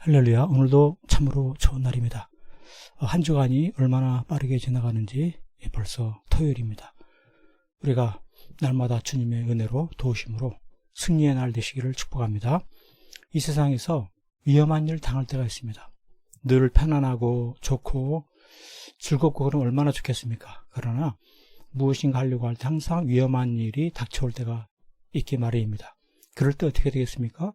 할렐루야. 오늘도 참으로 좋은 날입니다. 한 주간이 얼마나 빠르게 지나가는지 벌써 토요일입니다. 우리가 날마다 주님의 은혜로 도우심으로 승리의 날 되시기를 축복합니다. 이 세상에서 위험한 일 당할 때가 있습니다. 늘 편안하고 좋고 즐겁고 그러면 얼마나 좋겠습니까? 그러나 무엇인가 하려고 할 때 항상 위험한 일이 닥쳐올 때가 있기 마련입니다. 그럴 때 어떻게 되겠습니까?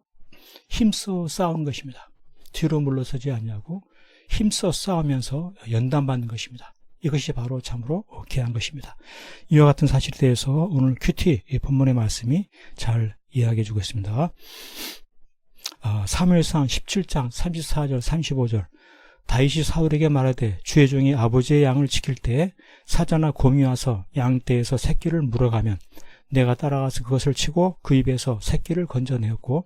힘써 싸우는 것입니다. 뒤로 물러서지 않냐고 힘써 싸우면서 연단받는 것입니다. 이것이 바로 참으로 귀한 것입니다. 이와 같은 사실에 대해서 오늘 큐티 본문의 말씀이 잘 이야기해 주고 있습니다. 사무엘상 17장 34절 35절 다윗이 사울에게 말하되 주의 종이 아버지의 양을 지킬 때 사자나 곰이 와서 양떼에서 새끼를 물어가면 내가 따라가서 그것을 치고 그 입에서 새끼를 건져내었고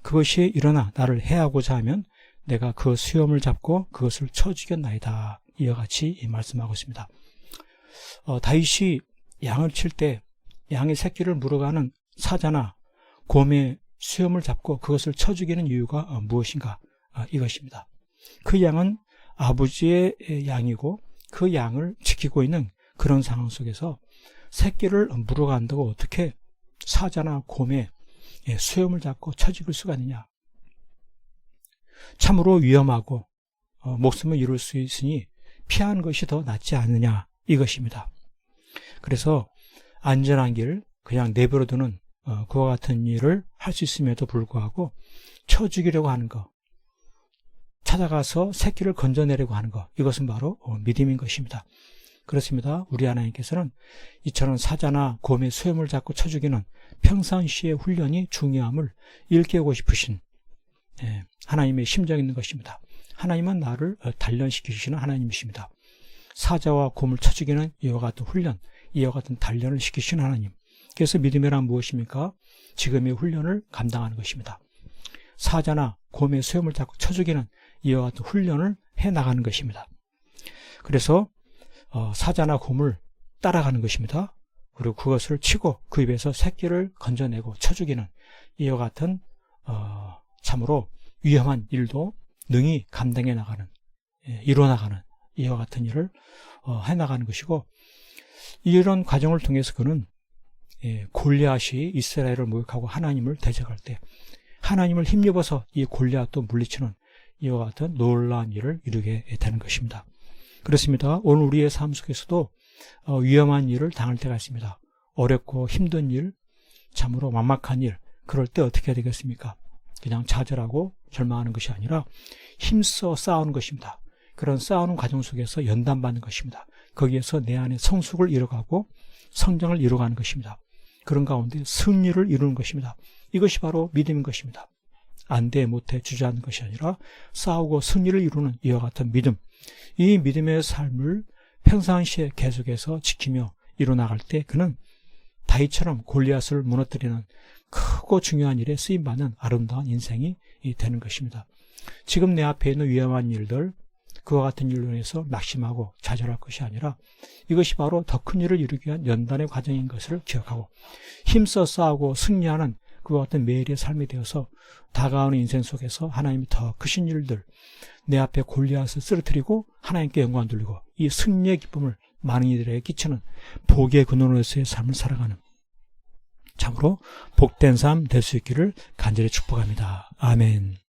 그것이 일어나 나를 해하고자 하면 내가 그 수염을 잡고 그것을 쳐 죽였나이다. 이와 같이 말씀하고 있습니다. 다윗이 양을 칠 때 양의 새끼를 물어가는 사자나 곰의 수염을 잡고 그것을 쳐 죽이는 이유가 무엇인가? 이것입니다. 그 양은 아버지의 양이고 그 양을 지키고 있는 그런 상황 속에서 새끼를 물어간다고 어떻게 사자나 곰의 수염을 잡고 쳐 죽일 수가 있느냐? 참으로 위험하고 목숨을 잃을 수 있으니 피하는 것이 더 낫지 않느냐 이것입니다. 그래서 안전한 길 그냥 내버려두는 그와 같은 일을 할 수 있음에도 불구하고 쳐 죽이려고 하는 것, 찾아가서 새끼를 건져내려고 하는 것, 이것은 바로 믿음인 것입니다. 그렇습니다. 우리 하나님께서는 이처럼 사자나 곰의 수염을 잡고 쳐 죽이는 평상시의 훈련이 중요함을 일깨우고 싶으신 하나님의 심정이 있는 것입니다. 하나님은 나를 단련시키시는 하나님이십니다. 사자와 곰을 쳐 죽이는 이와 같은 훈련, 이와 같은 단련을 시키시는 하나님. 그래서 믿음이란 무엇입니까? 지금의 훈련을 감당하는 것입니다. 사자나 곰의 수염을 잡고 쳐 죽이는 이와 같은 훈련을 해나가는 것입니다. 그래서 사자나 곰을 따라가는 것입니다. 그리고 그것을 치고 그 입에서 새끼를 건져내고 쳐 죽이는 이와 같은 참으로 위험한 일도 능히 감당해 나가는, 이뤄나가는 이와 같은 일을 해나가는 것이고, 이런 과정을 통해서 그는 골리앗이 이스라엘을 모욕하고 하나님을 대적할 때 하나님을 힘입어서 이 골리앗도 물리치는 이와 같은 놀라운 일을 이루게 되는 것입니다. 그렇습니다. 오늘 우리의 삶 속에서도 위험한 일을 당할 때가 있습니다. 어렵고 힘든 일, 참으로 막막한 일, 그럴 때 어떻게 해야 되겠습니까? 그냥 좌절하고 절망하는 것이 아니라 힘써 싸우는 것입니다. 그런 싸우는 과정 속에서 연단받는 것입니다. 거기에서 내 안에 성숙을 이뤄가고 성장을 이뤄가는 것입니다. 그런 가운데 승리를 이루는 것입니다. 이것이 바로 믿음인 것입니다. 안 돼 못해 주저하는 것이 아니라 싸우고 승리를 이루는 이와 같은 믿음, 이 믿음의 삶을 평상시에 계속해서 지키며 이뤄나갈 때 그는 다윗처럼 골리앗을 무너뜨리는 크고 중요한 일에 쓰임받는 아름다운 인생이 되는 것입니다. 지금 내 앞에 있는 위험한 일들, 그와 같은 일로 인해서 낙심하고 좌절할 것이 아니라 이것이 바로 더 큰 일을 이루기 위한 연단의 과정인 것을 기억하고 힘써 싸우고 승리하는 그와 같은 매일의 삶이 되어서 다가오는 인생 속에서 하나님이 더 크신 일들, 내 앞에 골리앗을 쓰러뜨리고 하나님께 영광 돌리고 이 승리의 기쁨을 많은 이들에게 끼치는 복의 근원으로서의 삶을 살아가는 참으로 복된 삶 될 수 있기를 간절히 축복합니다. 아멘.